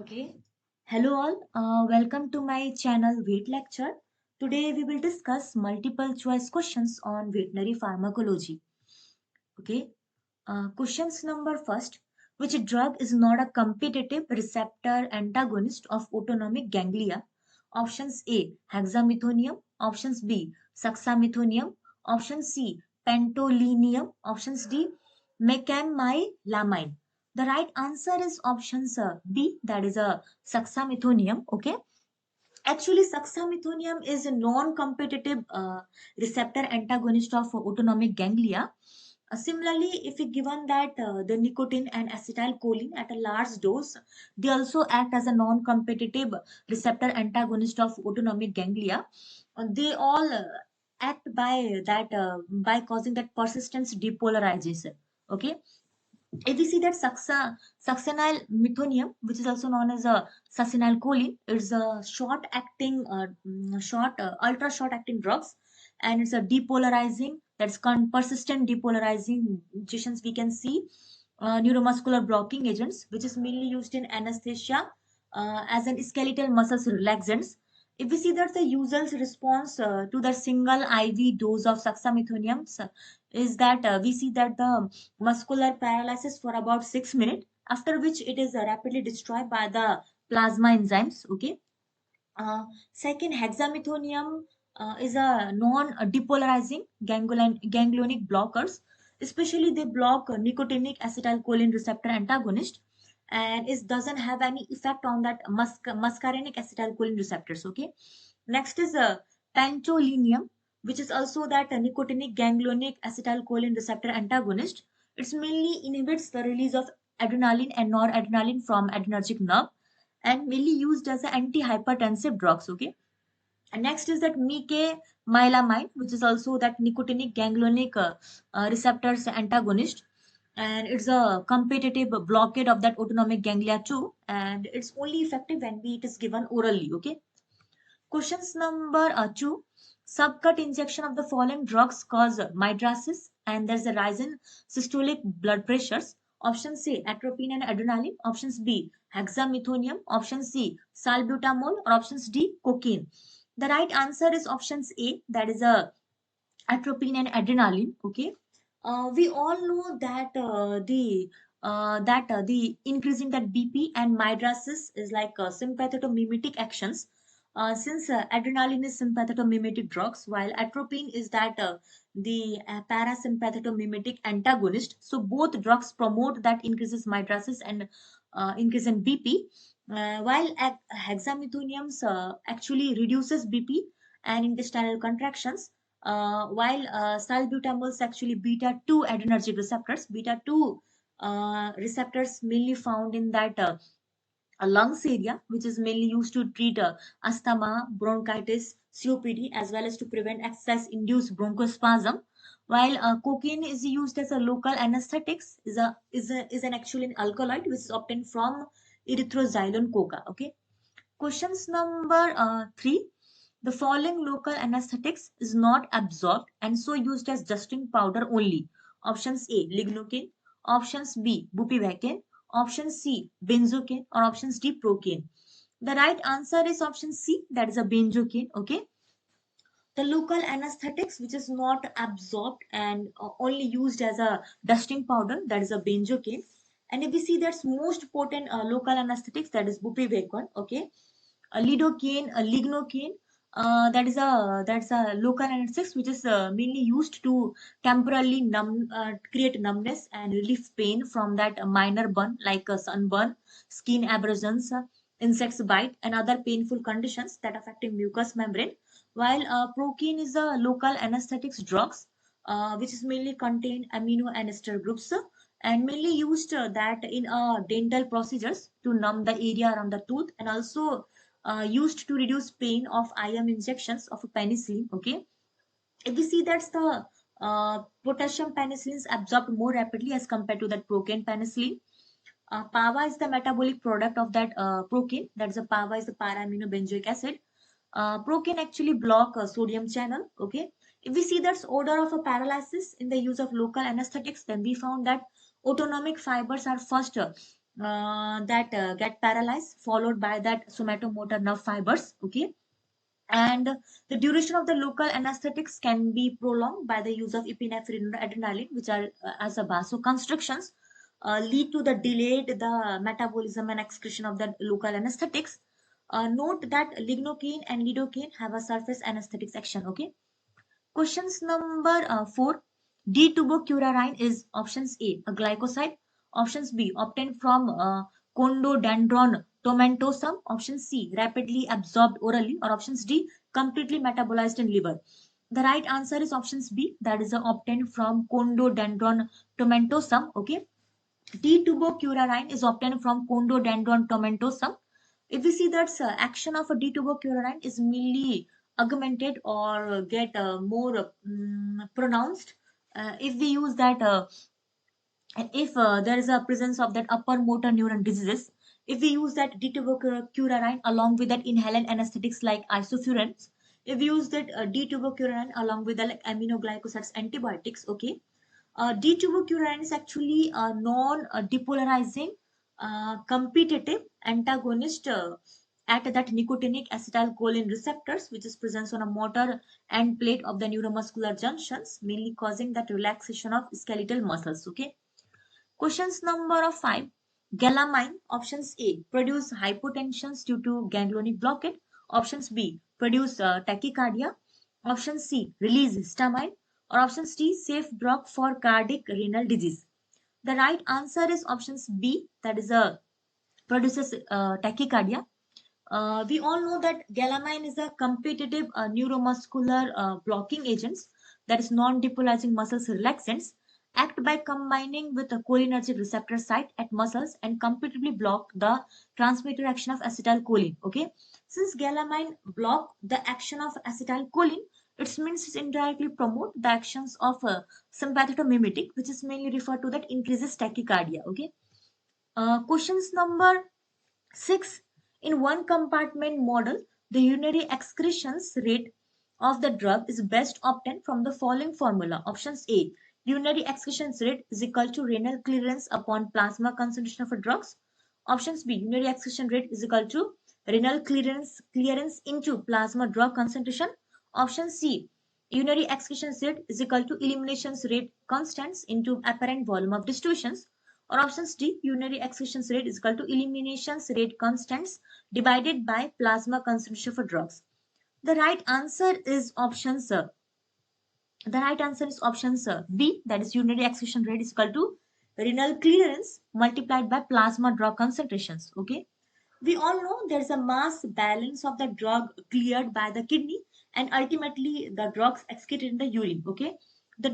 Okay. Hello all. Welcome to my channel Weight Lecture. Today we will discuss multiple choice questions on veterinary pharmacology. Okay. Questions number first. Which drug is not a competitive receptor antagonist of autonomic ganglia? Options A. Hexamethonium. Options B. Suxamethonium. Option C. Pentolenium. Options D. Mecamylamine. The right answer is option B, that is a suxamethonium. Okay. Actually, suxamethonium is a non-competitive receptor antagonist of autonomic ganglia. Similarly, if we given that the nicotine and acetylcholine at a large dose, they also act as a non-competitive receptor antagonist of autonomic ganglia. They all act by causing that persistence depolarization. Okay, if we see that succinyl methonium, which is also known as a succinylcholine, it's a short acting, ultra short acting drugs, and it's a depolarizing, that's persistent depolarizing agents. We can see neuromuscular blocking agents, which is mainly used in anesthesia as an skeletal muscles relaxants. If we see that the user's response to the single IV dose of suxamethonium is that we see that the muscular paralysis for about 6 minutes, after which it is rapidly destroyed by the plasma enzymes. Okay. Second, hexamethonium is a non-depolarizing ganglionic blockers. Especially, they block nicotinic acetylcholine receptor antagonist, and it doesn't have any effect on that muscarinic acetylcholine receptors. Okay. Next is pantolenium, which is also that nicotinic ganglionic acetylcholine receptor antagonist. It mainly inhibits the release of adrenaline and noradrenaline from adrenergic nerve, and mainly used as an antihypertensive drugs. Okay. And next is that mylamine, which is also that nicotinic ganglionic receptors antagonist, and it's a competitive blockade of that autonomic ganglia too, and it's only effective when it is given orally. Okay. Questions number 2. Subcut injection of the following drugs cause mydriasis, and there's a rise in systolic blood pressures. Option C, atropine and adrenaline. Options B, hexamethonium. Option C, salbutamol. Or options D, cocaine. The right answer is options A, that is a atropine and adrenaline. Okay. We all know that the increasing that BP and mydriasis is like sympathetomimetic actions. Since adrenaline is sympathetomimetic drugs, while atropine is that the parasympathetomimetic antagonist. So both drugs promote that increases mydriasis and increase in BP, while hexamethonium actually reduces BP and intestinal contractions, while salbutamol is actually beta 2 adrenergic receptors. Beta 2 receptors mainly found in that lungs area, which is mainly used to treat asthma, bronchitis, COPD, as well as to prevent excess induced bronchospasm. While cocaine is used as a local anesthetics, is an actual alkaloid which is obtained from erythroxylon coca. Okay. Questions number 3. The following local anesthetics is not absorbed and so used as dusting powder only. Options A, lignocaine. Options B, bupivacaine. Option C, benzocaine. Or options D, procaine. The right answer is option C, that is a benzocaine. Okay. The local anesthetics which is not absorbed and only used as a dusting powder, that is a benzocaine. And if we see that's most potent local anesthetics, that is bupivacaine. Okay. Lidocaine, lignocaine, that's a local anesthetics which is mainly used to temporarily create numbness and relieve pain from that minor burn like sunburn, skin abrasions, insects bite, and other painful conditions that affecting mucous membrane. While procaine is a local anesthetics drugs, which is mainly contain amino and ester groups, and mainly used that in dental procedures to numb the area around the tooth, and also used to reduce pain of IM injections of penicillin. Okay. If we see that's the potassium penicillin is absorbed more rapidly as compared to that procaine penicillin. PAVA is the metabolic product of that procaine. That's a PAVA is the para-aminobenzoic acid. Procaine actually block sodium channel. Okay. If we see that's order of a paralysis in the use of local anesthetics, then we found that autonomic fibers are first that get paralyzed, followed by that somatomotor nerve fibers. Okay, and the duration of the local anesthetics can be prolonged by the use of epinephrine or adrenaline, which are as a vasoconstrictions lead to the delayed the metabolism and excretion of the local anesthetics. Note that lignocaine and lidocaine have a surface anesthetics action. Okay. Questions number 4. D-tubocurarine is options A, a glycoside. Options B, obtained from Condodendron tomentosum. Option C, rapidly absorbed orally. Or options D, completely metabolized in liver. The right answer is options B, that is obtained from Condodendron tomentosum. Okay. D-tubocurarine is obtained from Condodendron tomentosum. If we see that action of a D-tubocurarine is mainly augmented or get more pronounced if we use that if there is a presence of that upper motor neuron diseases, if we use that D-tubocurarine along with that inhalant anesthetics like isoflurane, if we use that D-tubocurarine along with the like aminoglycosides antibiotics, okay, D-tubocurarine is actually a non-depolarizing competitive antagonist at that nicotinic acetylcholine receptors, which is present on a motor end plate of the neuromuscular junctions, mainly causing that relaxation of skeletal muscles. Okay. Questions number of 5. Galamine, options A, produce hypotension due to ganglionic blockade. Options B, produce tachycardia. Option C, release histamine. Or options D, safe drug for cardiac renal disease. The right answer is options B, that is produces tachycardia. We all know that galamine is a competitive neuromuscular blocking agents, that is non-depolarizing muscles relaxants, act by combining with a cholinergic receptor site at muscles and competitively block the transmitter action of acetylcholine. Okay, since galamine block the action of acetylcholine, it means it indirectly promote the actions of sympathetomimetic, which is mainly referred to that increases tachycardia. Okay, questions number 6. In one compartment model, the urinary excretions rate of the drug is best obtained from the following formula. Options A. Urinary excretions rate is equal to renal clearance upon plasma concentration of a drugs. Options B. Urinary excretion rate is equal to renal clearance into plasma drug concentration. Option C. Urinary excretion rate is equal to elimination rate constants into apparent volume of distributions. Or options D, urinary excretion rate is equal to elimination rate constants divided by plasma concentration for drugs. The right answer is option C. The right answer is option C, B, that is urinary excretion rate is equal to renal clearance multiplied by plasma drug concentrations. Okay. We all know there's a mass balance of the drug cleared by the kidney and ultimately the drugs excreted in the urine. Okay, the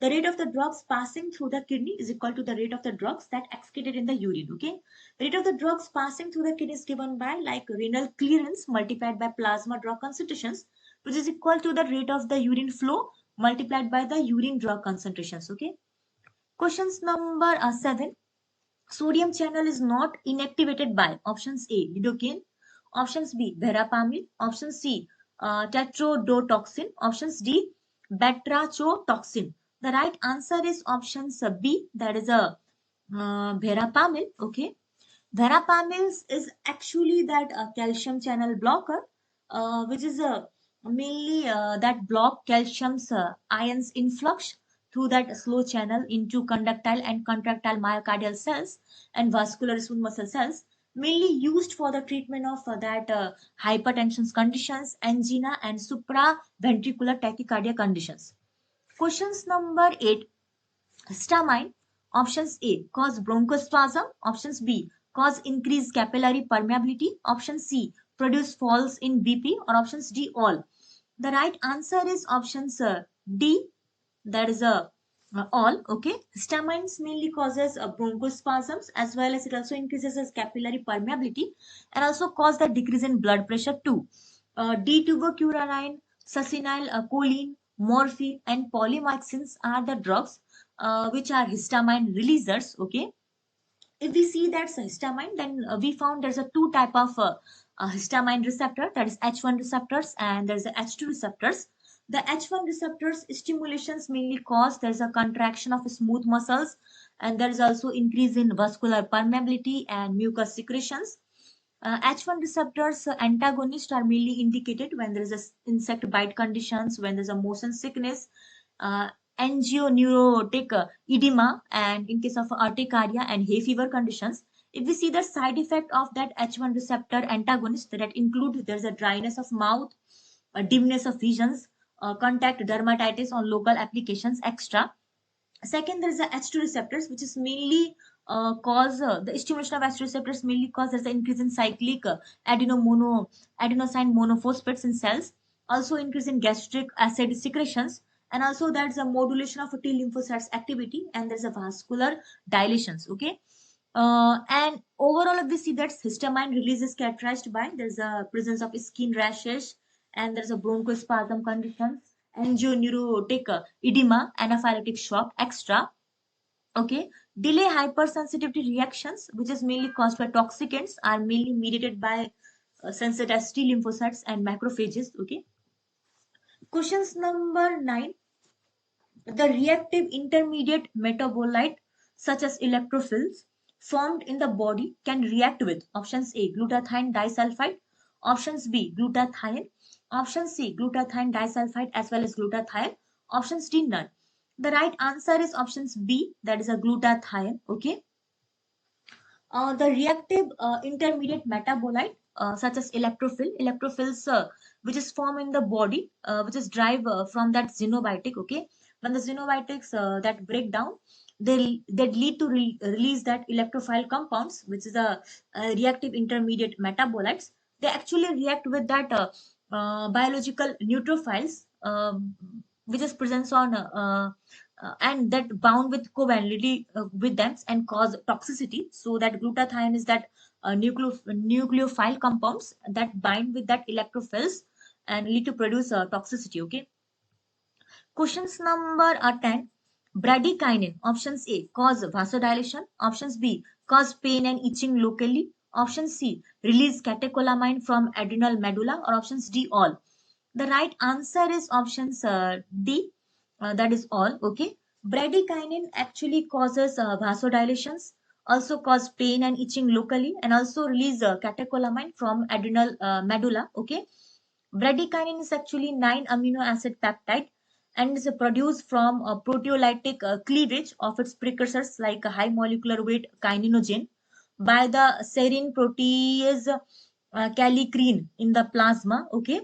rate of the drugs passing through the kidney is equal to the rate of the drugs that excreted in the urine. Okay, the rate of the drugs passing through the kidney is given by like renal clearance multiplied by plasma drug concentrations, which is equal to the rate of the urine flow multiplied by the urine drug concentrations. Okay, questions number 7. Sodium channel is not inactivated by options A, lidocaine, options B, verapamil, option C, tetrodotoxin, options D, batrachotoxin. The right answer is option B, that is a verapamil. Okay, verapamil is actually that calcium channel blocker, which is mainly that block calcium's ions influx through that slow channel into conductile and contractile myocardial cells and vascular smooth muscle cells, mainly used for the treatment of that hypertension conditions, angina, and supraventricular tachycardia conditions. Questions number 8. Histamine, options A, cause bronchospasm, options B, cause increased capillary permeability, option C, produce falls in BP, or options D, all. The right answer is options D, that is all. Okay, histamines mainly causes bronchospasms, as well as it also increases as capillary permeability and also cause the decrease in blood pressure too. D-tubocurarine, succinyl choline, morphine, and polymyxins are the drugs which are histamine releasers. Okay, if we see that's a histamine, then we found there's a two type of histamine receptor, that is H1 receptors and there's a H2 receptors. The H1 receptors stimulations mainly cause there's a contraction of smooth muscles and there is also increase in vascular permeability and mucus secretions. H1 receptors antagonists are mainly indicated when there is a insect bite conditions, when there's a motion sickness, uh, angioneurotic edema, and in case of urticaria and hay fever conditions. If we see the side effect of that H1 receptor antagonist, that include there's a dryness of mouth, a dimness of visions, contact dermatitis on local applications, extra. Second, there is the H2 receptors, which is mainly cause the stimulation of H2 receptors mainly cause there's an increase in cyclic adenosine monophosphates in cells, also increase in gastric acid secretions, and also there's a modulation of T lymphocytes activity, and there's a vascular dilations. Okay. And overall, if we see that histamine release is characterized by there's a presence of skin rashes, and there's a bronchospasm conditions, angioneurotic edema, anaphylactic shock, extra. Okay, delay hypersensitivity reactions, which is mainly caused by toxicants, are mainly mediated by sensitized T lymphocytes and macrophages. Okay, questions number 9. The reactive intermediate metabolite, such as electrophils, formed in the body can react with options A glutathione disulfide, options B glutathione, option C glutathione disulfide as well as glutathione, options D none. The right answer is options B, that is a glutathione. Okay. The reactive intermediate metabolite, such as electrophils, which is formed in the body, which is derived from that xenobiotic. Okay, when the xenobiotics that break down, they lead to release that electrophile compounds, which is a reactive intermediate metabolites. They actually react with that biological neutrophiles, which is present on and that bound with covalently with them and cause toxicity. So that glutathione is that nucleophile compounds that bind with that electrophils and lead to produce toxicity. Okay. Questions number 10. Bradykinin, options A, cause vasodilation. Options B, cause pain and itching locally. Option C, release catecholamine from adrenal medulla. Or options D, all. The right answer is options D, that is all. Okay. Bradykinin actually causes vasodilations, also cause pain and itching locally, and also release catecholamine from adrenal medulla. Okay. Bradykinin is actually 9 amino acid peptide and is produced from proteolytic cleavage of its precursors like a high molecular weight kininogen by the serine protease kallikrein in the plasma. Okay.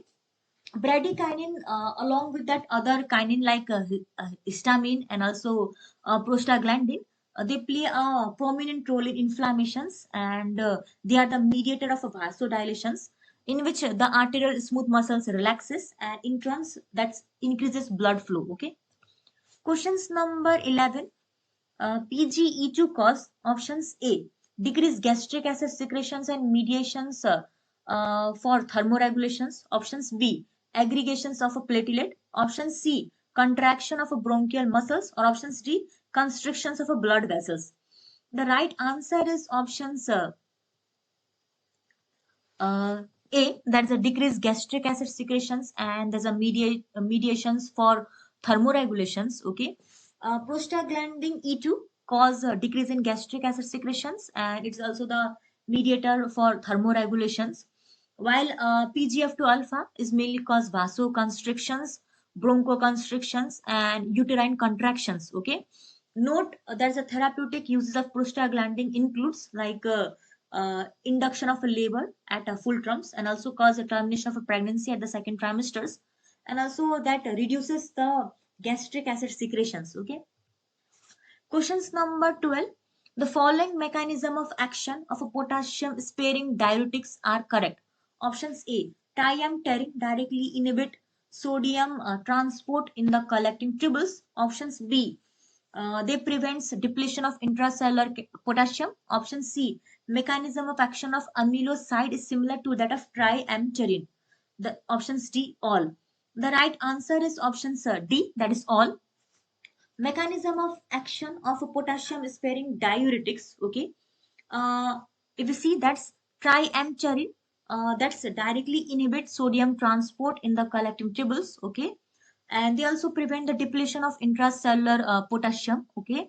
Bradykinin, along with that other kinin like histamine and also prostaglandin, they play a prominent role in inflammations, and they are the mediator of vasodilations, in which the arterial smooth muscles relaxes and in turns that increases blood flow. Okay. Questions number 11. PGE2 cause options A, decrease gastric acid secretions and mediations for thermoregulations. Options B, aggregations of a platelet. Option C, contraction of a bronchial muscles. Or options D, constrictions of a blood vessels. The right answer is options uh, A, that's a decreased gastric acid secretions, and there's a mediations for thermoregulations. Okay. Prostaglandin E2 cause a decrease in gastric acid secretions, and it's also the mediator for thermoregulations. While PGF2 alpha is mainly cause vasoconstrictions, bronchoconstrictions, and uterine contractions. Okay. Note there's a therapeutic uses of prostaglandin includes like induction of a labor at a full terms, and also cause a termination of a pregnancy at the second trimesters, and also that reduces the gastric acid secretions. Okay. Questions number 12. The following mechanism of action of a potassium sparing diuretics are correct. Options A, triamterene directly inhibit sodium transport in the collecting tubules. Options B, they prevents depletion of intracellular potassium. Option C, mechanism of action of amyloside is similar to that of triamterene. The options D, all. The right answer is options D, that is all. Mechanism of action of a potassium sparing diuretics. Okay. uh, if you see that's triamterene, that's directly inhibit sodium transport in the collecting tubules. Okay. And they also prevent the depletion of intracellular potassium. Okay.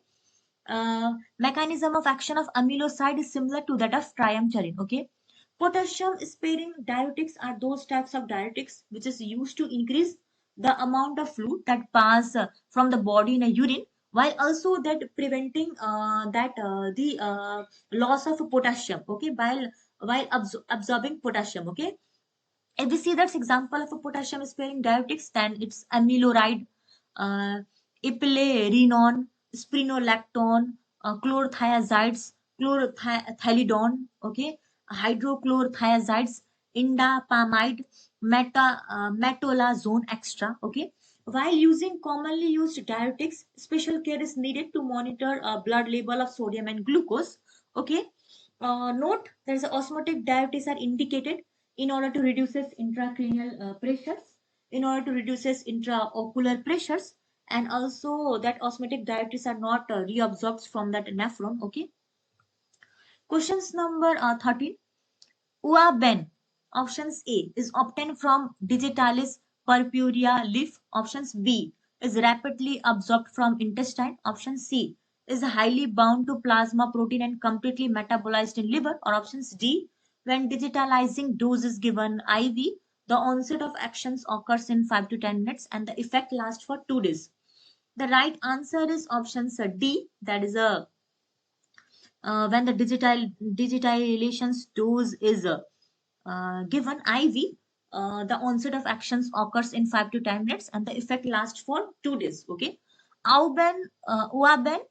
Mechanism of action of amyloside is similar to that of triamterene. Okay. Potassium sparing diuretics are those types of diuretics which is used to increase the amount of fluid that pass from the body in a urine, while also that preventing the loss of potassium. Okay, while absorbing potassium. Okay, if we see that's example of a potassium sparing diuretics, then it's amiloride, uh, iplerenone, spironolactone, chlorothiazides, chlorothalidone, okay, hydrochlorothiazides, indapamide, metolazone extra, okay. While using commonly used diuretics, special care is needed to monitor blood level of sodium and glucose, okay. Note there's osmotic diuretics are indicated in order to reduces intracranial pressures, in order to reduces intraocular pressures, and also that osmotic diuretics are not reabsorbed from that nephron. Okay. Questions number 13. Uaben, options A, is obtained from digitalis purpurea leaf. Options B, is rapidly absorbed from intestine. Option C, is highly bound to plasma protein and completely metabolized in liver. Or options D, when digitalizing dose is given IV, the onset of actions occurs in 5 to 10 minutes and the effect lasts for 2 days. The right answer is option D, that is when the digitalization dose is given IV, the onset of actions occurs in 5 to 10 minutes and the effect lasts for 2 days. Okay. Uaben,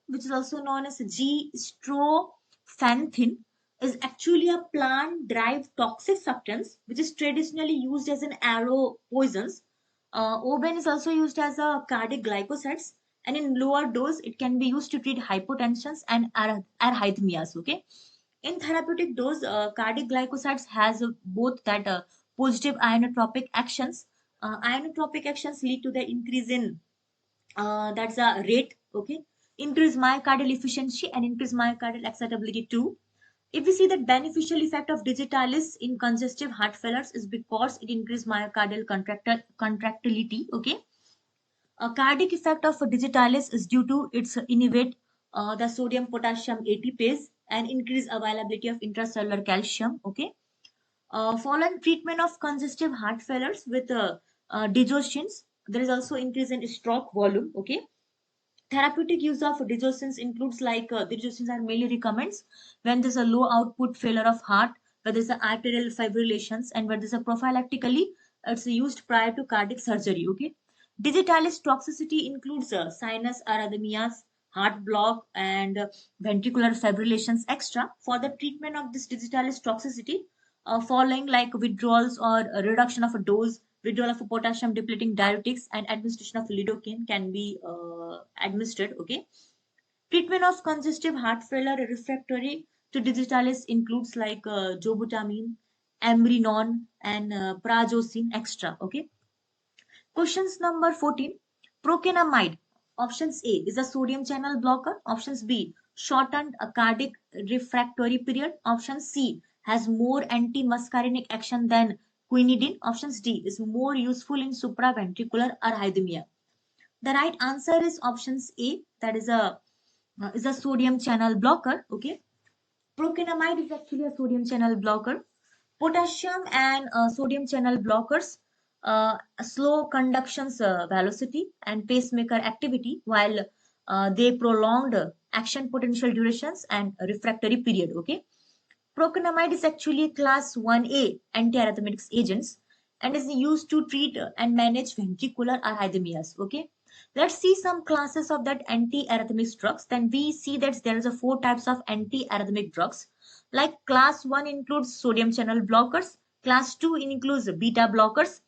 which is also known as G-strophanthin, is actually a plant-derived toxic substance which is traditionally used as an arrow poisons. Oben is also used as a cardiac glycosides, and in lower dose it can be used to treat hypotensions and arrhythmias. Okay. In therapeutic dose, cardiac glycosides has both that positive ionotropic actions. Ionotropic actions lead to the increase in that's a rate. Okay, increase myocardial efficiency and increase myocardial excitability too. If we see that beneficial effect of digitalis in congestive heart failures is because it increases myocardial contractility. Okay, a cardiac effect of digitalis is due to its inhibit the sodium potassium ATPase and increase availability of intracellular calcium. Okay. Following treatment of congestive heart failures with digoxins, there is also increase in stroke volume. Okay. Therapeutic use of digoxins includes like digoxins are mainly recommends when there's a low output failure of heart, where there's a arterial fibrillations, and where there's a prophylactically it's used prior to cardiac surgery. Okay. Digitalis toxicity includes sinus arrhythmias, heart block, and ventricular fibrillations extra. For the treatment of this digitalis toxicity, following like withdrawals or a reduction of a dose, withdrawal of a potassium depleting diuretics, and administration of lidocaine can be administered. Okay. Treatment of congestive heart failure refractory to digitalis includes like jobutamine, ambrinon, and prazosin extra. Okay. Questions number 14. Procainamide. Options A is a sodium channel blocker. Options B, shortened a cardiac refractory period. Option C, has more anti-muscarinic action than quinidine. Options D, is more useful in supraventricular arrhythmia. The right answer is options A, that is a sodium channel blocker. Okay. Procainamide is actually a sodium channel blocker. Potassium and sodium channel blockers slow conduction's velocity and pacemaker activity, while they prolonged action potential durations and refractory period. Okay. Procainamide is actually class 1A antiarrhythmic agents and is used to treat and manage ventricular arrhythmias. Okay. Let's see some classes of that antiarrhythmic drugs. Then we see that there is a 4 types of antiarrhythmic drugs. Like class 1 includes sodium channel blockers, class 2 includes beta blockers,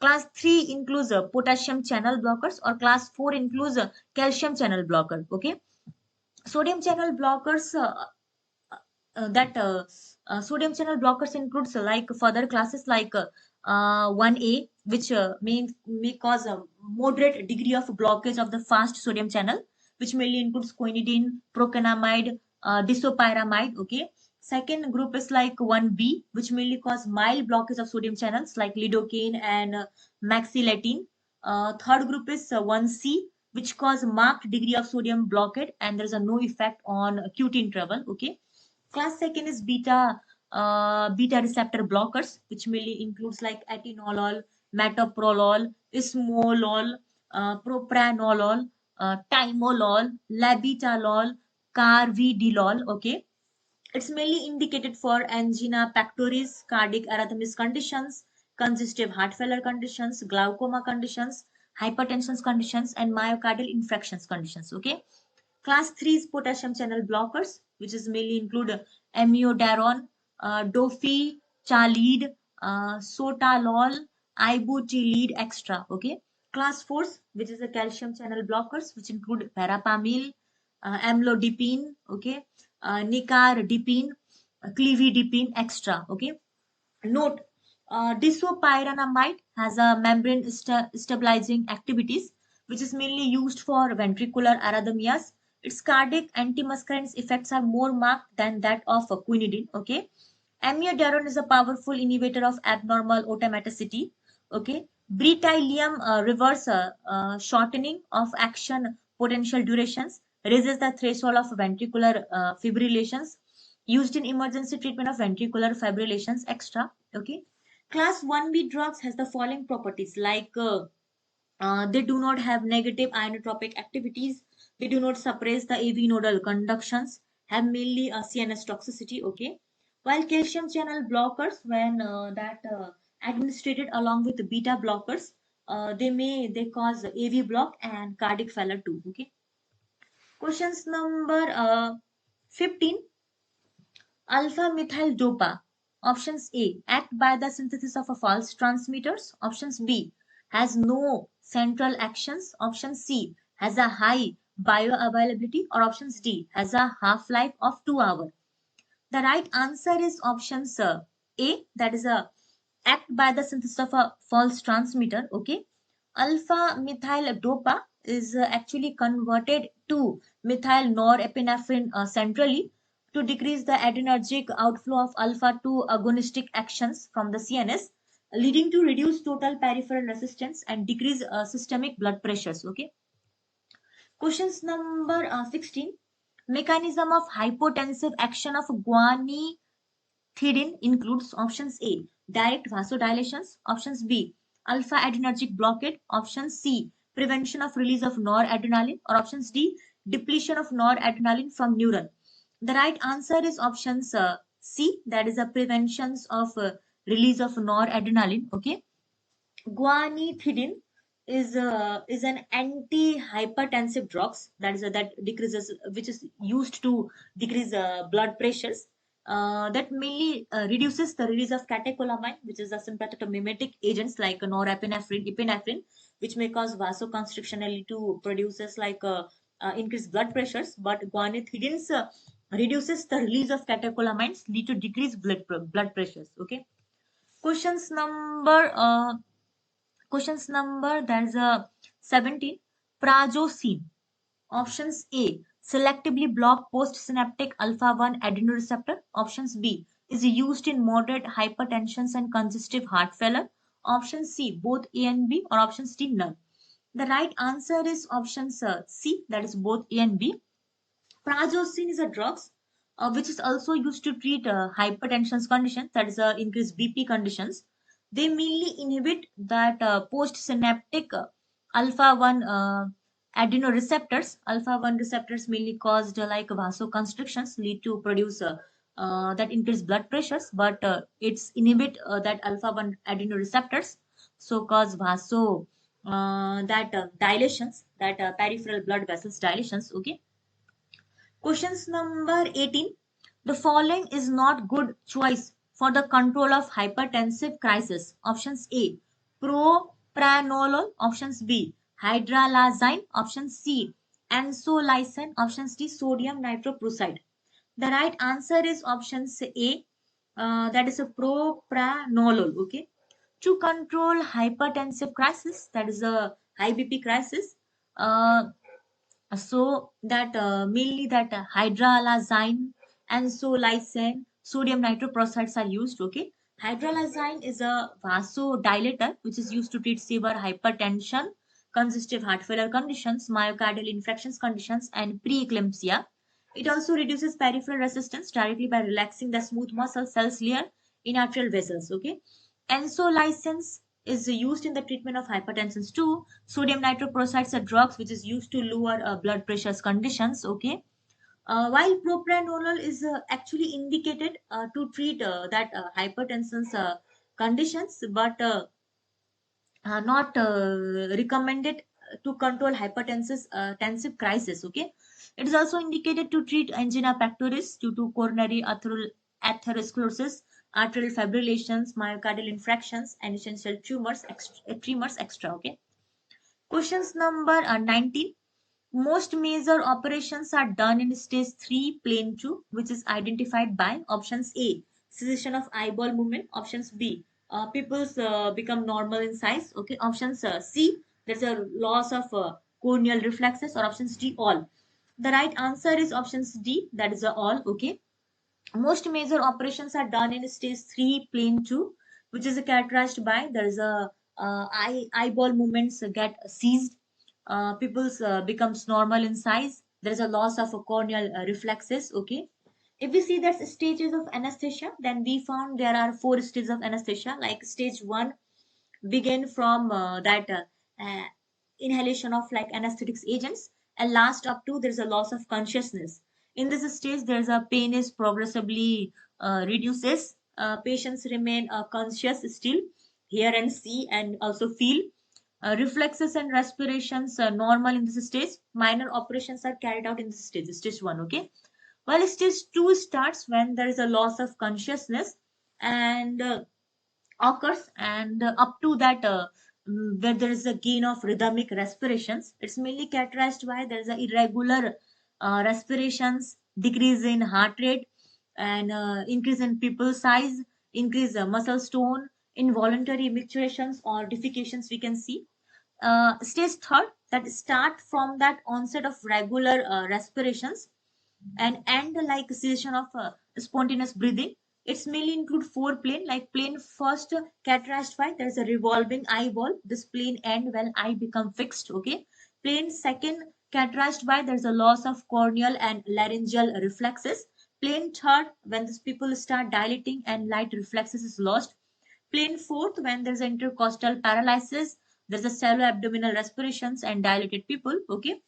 class 3 includes potassium channel blockers, or class 4 includes calcium channel blocker. Okay. Sodium channel blockers that sodium channel blockers includes like further classes like 1A, which may cause a moderate degree of blockage of the fast sodium channel, which mainly includes quinidine, procainamide, disopyramide. Okay. Second group is like 1B, which mainly cause mild blockage of sodium channels like lidocaine and maxilatine. Third group is 1C, which cause marked degree of sodium blockade, and there is a no effect on QT interval. Okay. Class second is beta receptor blockers, which mainly includes like atenolol, metoprolol, ismolol, propranolol, timolol, labetalol, carvedilol. Okay. It's mainly indicated for angina pectoris, cardiac arrhythmias conditions, congestive heart failure conditions, glaucoma conditions, hypertension conditions, and myocardial infarctions conditions. Okay. Class 3 is potassium channel blockers, which is mainly include amiodarone, dofecalide, sotalol, ibutilide extra. Okay. Class 4, which is the calcium channel blockers, which include verapamil, amlodipine, okay, nicardipine, clevidipine extra. Okay. Note, disopyranamide has a membrane stabilizing activities, which is mainly used for ventricular arrhythmias. Its cardiac antimuscarinic effects are more marked than that of quinidine. Okay. Amiodarone is a powerful inhibitor of abnormal automaticity. Okay. Bretylium reverse shortening of action potential durations, raises the threshold of ventricular fibrillations, used in emergency treatment of ventricular fibrillations extra. Okay. Class 1b drugs has the following properties like they do not have negative inotropic activities, they do not suppress the AV nodal conductions, have mainly a CNS toxicity. Okay. While calcium channel blockers, when administered along with the beta blockers, they cause AV block and cardiac failure too. Okay. Questions number 15. Alpha methyl dopa. Options A, act by the synthesis of a false transmitters. Options B, has no central actions. Option C, has a high bioavailability. Or options D, has a half-life of 2 hours. The right answer is options A, that is a act by the synthesis of a false transmitter. Okay. Alpha methyl dopa is actually converted to methyl norepinephrine centrally to decrease the adrenergic outflow of alpha 2 agonistic actions from the CNS, leading to reduced total peripheral resistance and decrease systemic blood pressures. Okay. Questions number 16. Mechanism of hypotensive action of guanine includes options A, direct vasodilations, options B, alpha adrenergic blockade, option C, prevention of release of noradrenaline, or options D, depletion of noradrenaline from neuron. The right answer is options C, that is a prevention of release of noradrenaline. Okay. Guanethidine is an antihypertensive drugs, that is that decreases, which is used to decrease blood pressures, that mainly reduces the release of catecholamine, which is a sympathetomimetic agents like norepinephrine, epinephrine, which may cause vasoconstriction and lead to produces like increased blood pressures. But guanethidines reduces the release of catecholamines, lead to decreased blood pressures. Okay. Questions number there's a 17. Prazosin. Options A, selectively block postsynaptic alpha 1 adrenoreceptor. Options B, is used in moderate hypertension and congestive heart failure. Option C, both A and B, or options D, none. The right answer is options C, that is both A and B. Prazosin is a drug which is also used to treat hypertension conditions, that is increased BP conditions. They mainly inhibit that postsynaptic alpha 1 adrenoreceptors. Alpha 1 receptors mainly caused like vasoconstrictions, lead to produce that increased blood pressures, but it's inhibit that alpha 1 adrenoreceptors, so cause dilations, that peripheral blood vessels dilations. Okay. Questions number 18. The following is not good choice for the control of hypertensive crisis. Options A, propranolol. Options B, hydralazine. Option C, ansolizine. Options D, sodium nitroprusside. The right answer is options A, that is a propranolol. Okay. To control hypertensive crisis, that is a high BP crisis, uh, so that mainly that hydralazine and solizine sodium nitroprussides are used. Okay. Hydralazine is a vasodilator which is used to treat severe hypertension, congestive heart failure conditions, myocardial infarctions conditions, and preeclampsia. It also reduces peripheral resistance directly by relaxing the smooth muscle cells layer in arterial vessels. Okay, ansolysins is used in the treatment of hypertension too. Sodium nitroprussides are drugs which is used to lower blood pressure conditions. Okay, while propranolol is actually indicated to treat that hypertension conditions, but not recommended to control hypertensive crisis. Okay, it is also indicated to treat angina pectoris due to coronary atherosclerosis, arterial fibrillations, myocardial infarctions, and essential tremors extra. Okay, questions number 19. Most major operations are done in stage 3 plane 2, which is identified by options A, cessation of eyeball movement, options B, pupils become normal in size, okay, options C, there's a loss of corneal reflexes, or options D, all. The right answer is options D, that is all. Okay, most major operations are done in stage 3 plane 2, which is characterized by there is a eyeball movements get seized, pupils becomes normal in size, there is a loss of corneal reflexes. Okay, if we see that stages of anesthesia, then we found there are four stages of anesthesia. Like stage 1 begin from that inhalation of like anesthetics agents, and last up to there's a loss of consciousness. In this stage there's a pain is progressively reduces, patients remain conscious still, hear and see and also feel, reflexes and respirations are normal in this stage, minor operations are carried out in this stage 1. Okay, while stage 2 starts when there is a loss of consciousness and occurs, and up to that where there is a gain of rhythmic respirations. It's mainly characterized by there is a irregular respirations, decrease in heart rate, and increase in pupil size, increase muscle tone, involuntary micturations or defecations we can see. Stage third, that start from that onset of regular respirations and end like cessation of spontaneous breathing. It's mainly include four plane. Like plane first characterized by there is a revolving eyeball. This plane end when eye become fixed. Okay. Plane second characterized by there is a loss of corneal and laryngeal reflexes. Plane third when these people start dilating and light reflexes is lost. Plane fourth when there's intercostal paralysis, there's a shallow abdominal respirations and dilated people. Okay,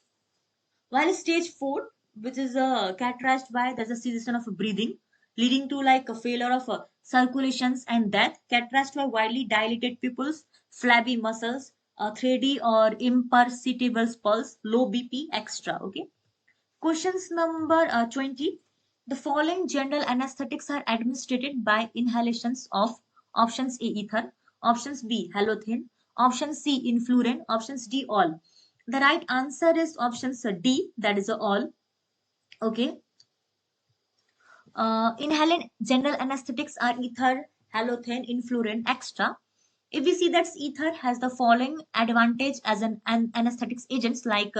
while stage 4, which is characterized by there's a cessation of breathing, leading to like a failure of circulations and death, characterized by widely dilated pupils, flabby muscles, 3D or imperceptible pulse, low BP, extra. Okay. Questions number 20. The following general anesthetics are administered by inhalations of options A, ether, options B, halothane, option C, influrin, options D, all. The right answer is options D, that is all. Okay. Inhalant general anesthetics are ether, halothane, influrin, extra. If we see that ether has the following advantage as an anesthetics agents, like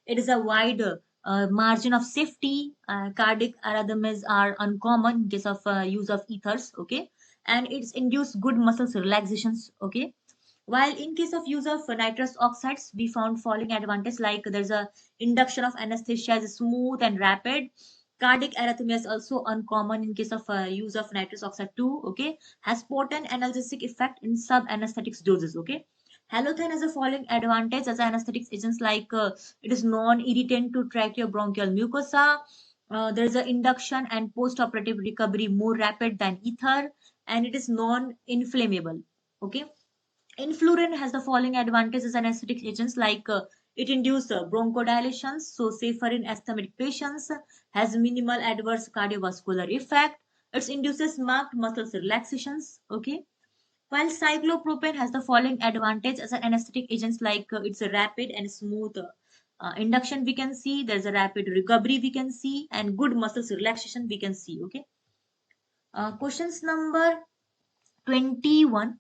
it is a wide margin of safety, cardiac arrhythmias are uncommon in case of use of ethers. Okay, and it's induced good muscles relaxations. Okay, while in case of use of nitrous oxides, we found following advantage, like there's a induction of anesthesia is smooth and rapid. Cardiac arrhythmia is also uncommon in case of use of nitrous oxide too. Okay, has potent analgesic effect in sub anesthetics doses. Okay, halothane has a following advantage as anesthetics agents, like it is non-irritant to tracheobronchial mucosa. There is an induction and post-operative recovery more rapid than ether, and it is non-inflammable. Okay, influrin has the following advantages as anesthetic agents, like it induces bronchodilation, so safer in asthmatic patients, has minimal adverse cardiovascular effect. It induces marked muscle relaxations. Okay, while cyclopropane has the following advantage as an anesthetic agents, like it's a rapid and smooth induction we can see, there's a rapid recovery we can see, and good muscles relaxation we can see. Okay, questions number 21.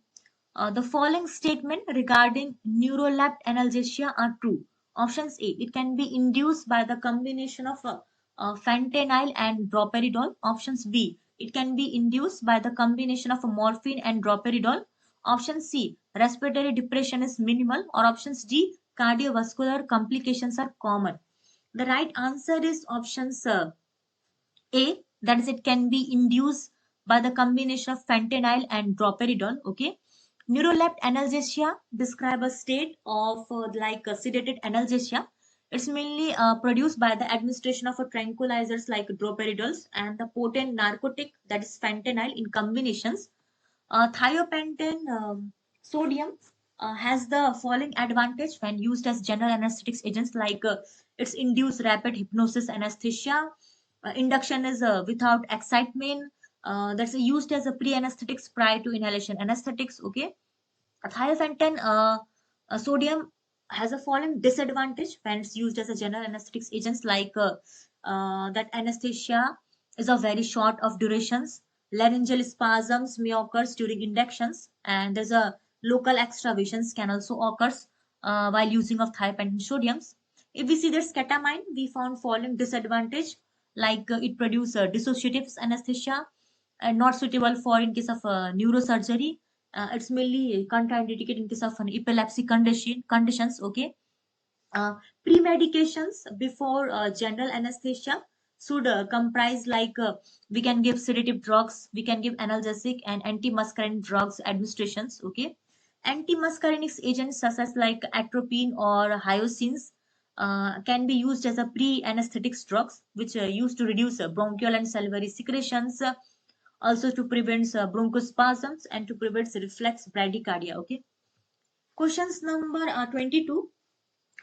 The following statement regarding neurolapse analgesia are true. Options A, it can be induced by the combination of fentanyl and droperidol. Options B, it can be induced by the combination of morphine and droperidol. Option C, respiratory depression is minimal. Or options D, cardiovascular complications are common? The right answer is options A, that is it can be induced by the combination of fentanyl and droperidol. Okay. Neuroleptic analgesia describe a state of sedated analgesia. It's mainly produced by the administration of a tranquilizers like droperidols and the potent narcotic that is fentanyl in combinations. Thiopentane sodium has the following advantage when used as general anesthetics agents, like it's induced rapid hypnosis anesthesia. Induction is without excitement. That's used as a pre-anesthetics prior to inhalation anesthetics. Okay. Thiopentane sodium has a following disadvantage when it's used as a general anesthetics agents, like that anesthesia is of very short of durations. Laryngeal spasms may occur during inductions, and there's a local extravasations can also occur while using of thiopentane sodiums. If we see this ketamine, we found following disadvantage, like it produces dissociative anesthesia and not suitable for in case of neurosurgery. It's mainly contraindicated in case of an epilepsy conditions. Okay. uh, Pre-medications before general anesthesia should comprise, like we can give sedative drugs, we can give analgesic and antimuscarinic drugs administrations. Okay. Antimuscarinic agents such as like atropine or hyoscines can be used as a pre-anesthetics drugs, which are used to reduce bronchial and salivary secretions, also to prevent bronchospasms and to prevent reflex bradycardia. Okay. Questions number 22.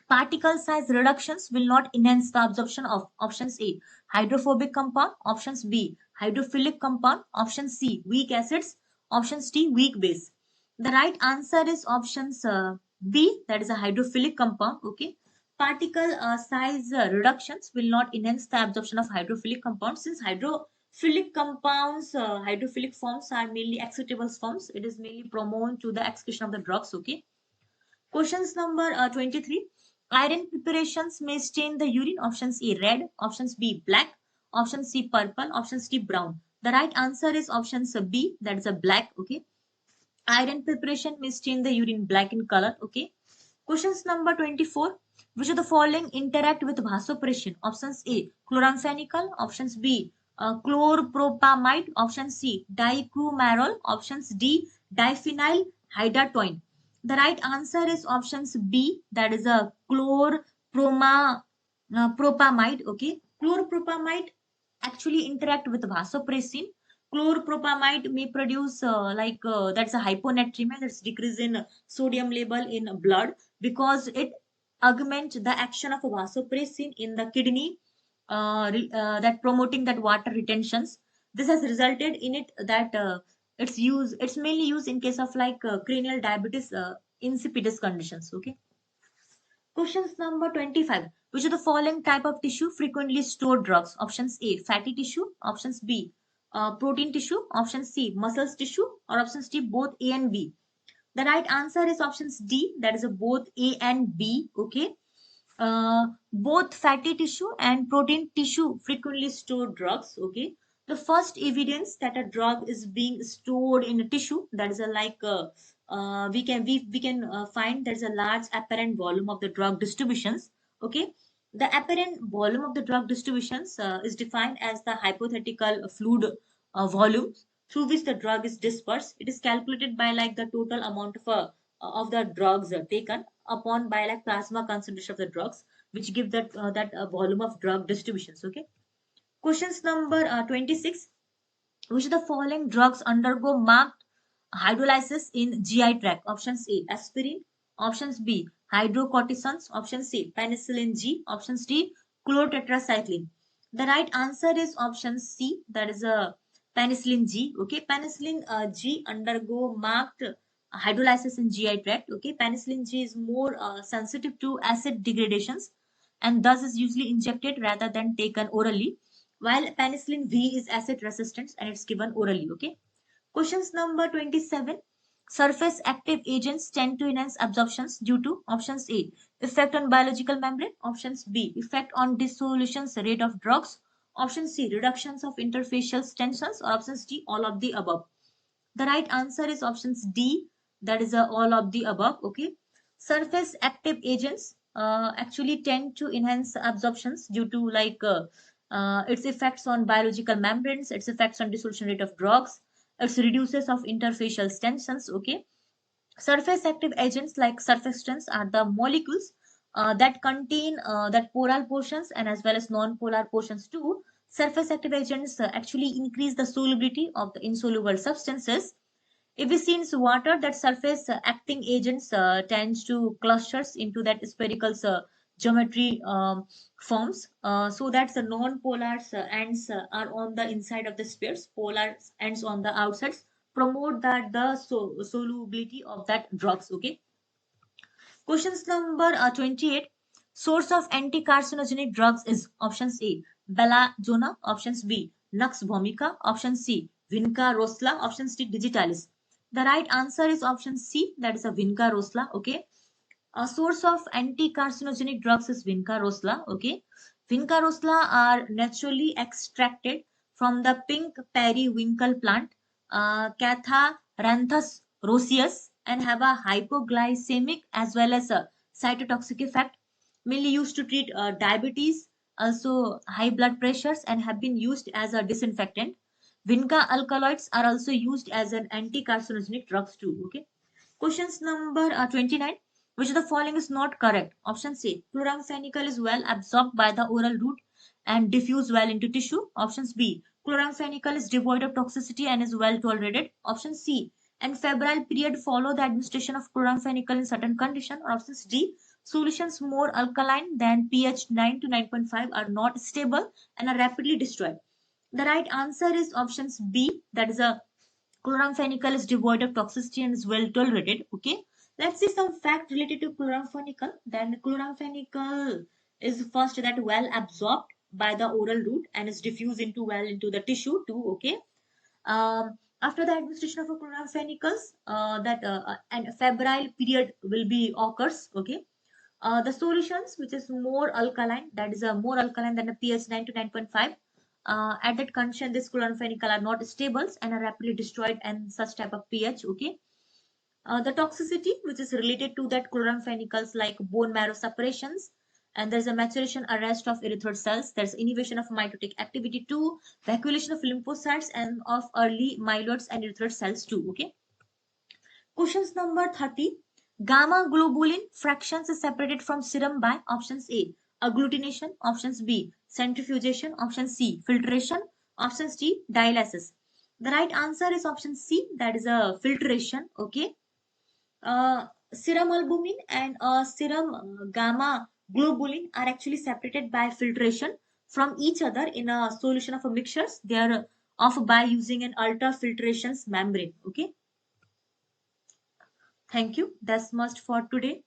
Particle size reductions will not enhance the absorption of options A, hydrophobic compound, options B, hydrophilic compound, option C, weak acids, options D, weak base. The right answer is options B, that is a hydrophilic compound. Okay. Particle size reductions will not enhance the absorption of hydrophilic compounds, since hydrophilic compounds, hydrophilic forms are mainly excitable forms. It is mainly promote to the excretion of the drugs. Okay. Questions number 23. Iron preparations may stain the urine. Options A red, options B black, option C purple, options D brown. The right answer is options B, that is a black. Okay. Iron preparation may stain the urine black in color. Okay. Questions number 24. Which of the following interact with vasopressin? Options A chloramphenicol, options B chloropropamide, option C dicumarol, options D diphenyl hydatoin. The right answer is options B, that is a propamide. Okay. Chloropropamide actually interact with vasopressin. Chloropropamide may produce that's a hyponatremia, that's decrease in sodium level in blood, because it augment the action of vasopressin in the kidney, that promoting that water retentions. This has resulted in it that it's mainly used in case of like cranial diabetes insipidus conditions. Okay. Questions number 25. Which of the following type of tissue frequently store drugs? Options A, fatty tissue. Options B, protein tissue. Option C, muscles tissue. Or options D, both A and B. The right answer is options D, that is a both A and B. Okay. Both fatty tissue and protein tissue frequently store drugs. Okay. The first evidence that a drug is being stored in a tissue, that is a we can find there's a large apparent volume of the drug distributions. Okay. The apparent volume of the drug distributions is defined as the hypothetical fluid volume through which the drug is dispersed. It is calculated by like the total amount of the drugs taken upon by like plasma concentration of the drugs, which give that volume of drug distributions. Okay. Questions number 26. Which of the following drugs undergo marked hydrolysis in GI tract? Options A aspirin, options B hydrocortisons, option C penicillin G, options D chlorotetracycline. The right answer is option C, that is a penicillin G. Okay. Penicillin G undergo marked hydrolysis in GI tract. Okay. Penicillin G is more sensitive to acid degradations, and thus is usually injected rather than taken orally, while penicillin V is acid resistant and it's given orally. Okay. Questions number 27. Surface active agents tend to enhance absorptions due to options A effect on biological membrane, options B effect on dissolution rate of drugs, option C reductions of interfacial tensions, or options D all of the above. The right answer is options D, that is all of the above. Okay. Surface active agents actually tend to enhance absorptions due to its effects on biological membranes, its effects on dissolution rate of drugs, its reduces of interfacial tensions. Okay, surface active agents like surfactants are the molecules that contain that polar portions and as well as non-polar portions too. Surface active agents actually increase the solubility of the insoluble substances. If we see in water, that surface acting agents tends to clusters into that spherical geometry forms, so that the non-polar ends are on the inside of the spheres, polar ends on the outsides, promote that the solubility of that drugs. Okay. Questions number 28. Source of anti-carcinogenic drugs is options A, belladonna, options B, nux vomica, option C, vinca rosla, option D, digitalis. The right answer is option C, that is a vinca rosla. Okay. A source of anti-carcinogenic drugs is vinca rosla. Okay. Vinca rosla are naturally extracted from the pink periwinkle plant, Catharanthus roseus, and have a hypoglycemic as well as a cytotoxic effect. Mainly used to treat diabetes, also high blood pressures, and have been used as a disinfectant. Vinca alkaloids are also used as an anti-carcinogenic drugs too. Okay. Questions number 29. Which of the following is not correct? Option C. Chloramphenicol is well absorbed by the oral route and diffuse well into tissue. Options B. Chloramphenicol is devoid of toxicity and is well tolerated. Option C. And febrile period follow the administration of chloramphenicol in certain condition. Or options D. Solutions more alkaline than pH 9 to 9.5 are not stable and are rapidly destroyed. The right answer is options B. That is a chloramphenicol is devoid of toxicity and is well tolerated. Okay. Let's see some fact related to chloramphenicol. Then chloramphenicol is first that well absorbed by the oral route and is diffused into well into the tissue too. Okay. After the administration of a chloramphenicals, that and febrile period will be occurs. Okay. The solutions which is more alkaline, that is a more alkaline than a pH 9 to 9.5. At that condition, this chloramphenicol are not stable and are rapidly destroyed and such type of pH. Okay. The toxicity which is related to that chloramphenicals like bone marrow separations, and there's a maturation arrest of erythroid cells, there's inhibition of mitotic activity too, vacuolation of lymphocytes and of early myeloids and erythroid cells too. Okay. Questions number 30. Gamma globulin fractions is separated from serum by options A, agglutination, options B, centrifugation, option C, filtration, options D, dialysis. The right answer is option C, that is a filtration. Okay. Serum albumin and serum gamma globulin are actually separated by filtration from each other in a solution of a mixtures. They are off by using an ultrafiltrations membrane. Okay. Thank you. That's much for today.